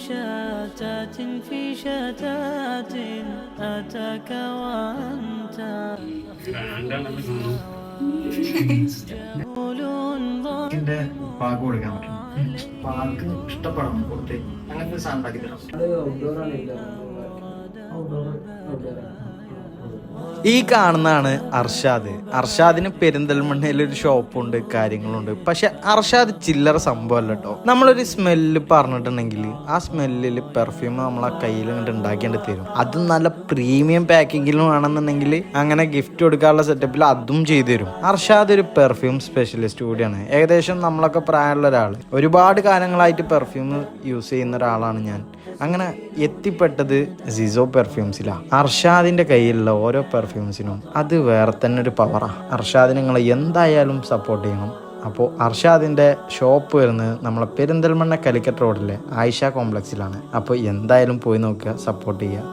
شتات في شتات أتاك وأنت ഇതിന്റെ പാക്ക് കൊടുക്കാൻ പറ്റും. പാക്ക് ഇഷ്ടപ്പെടണം കൊടുത്ത് അങ്ങനത്തെ ഒരു സാധനം ഉണ്ടാക്കി തരാം. ഈ കാണുന്നതാണ് അർഷാദ്. അർഷാദിന് പെരിന്തൽമണ്ണയിൽ ഒരു ഷോപ്പുണ്ട്, കാര്യങ്ങളുണ്ട്. പക്ഷെ അർഷാദ് ചില്ലറ സംഭവമല്ല കേട്ടോ. നമ്മളൊരു സ്മെല്ല് പറഞ്ഞിട്ടുണ്ടെങ്കിൽ ആ സ്മെല്ലിൽ പെർഫ്യൂം നമ്മളെ കയ്യിൽ ഇങ്ങോട്ട് ഉണ്ടാക്കിയിട്ട് തരും. അതും നല്ല പ്രീമിയം പാക്കിങ്ങിലും ആണെന്നുണ്ടെങ്കിൽ അങ്ങനെ ഗിഫ്റ്റ് കൊടുക്കാനുള്ള സെറ്റപ്പിൽ അതും ചെയ്തു തരും. അർഷാദ് ഒരു പെർഫ്യൂം സ്പെഷ്യലിസ്റ്റ് കൂടിയാണ്. ഏകദേശം നമ്മളൊക്കെ പ്രായമുള്ള ഒരാൾ, ഒരുപാട് കാലങ്ങളായിട്ട് പെർഫ്യൂം യൂസ് ചെയ്യുന്ന ഒരാളാണ് ഞാൻ. അങ്ങനെ എത്തിപ്പെട്ടത് സിസോ പെർഫ്യൂംസിലാണ്. അർഷാദിന്റെ കയ്യിലുള്ള ഓരോ പെർഫ്യൂംസിനും അത് വേറെ തന്നെ ഒരു പവറാണ്. അർഷാദിനെ നിങ്ങൾ എന്തായാലും സപ്പോർട്ട് ചെയ്യണം. അപ്പോൾ അർഷാദിന്റെ ഷോപ്പ് വരുന്നത് നമ്മളെ പെരിന്തൽമണ്ണ കാലിക്കറ്റ് റോഡിലെ ആയിഷ കോംപ്ലക്സിലാണ്. അപ്പോൾ എന്തായാലും പോയി നോക്കുക, സപ്പോർട്ട് ചെയ്യുക.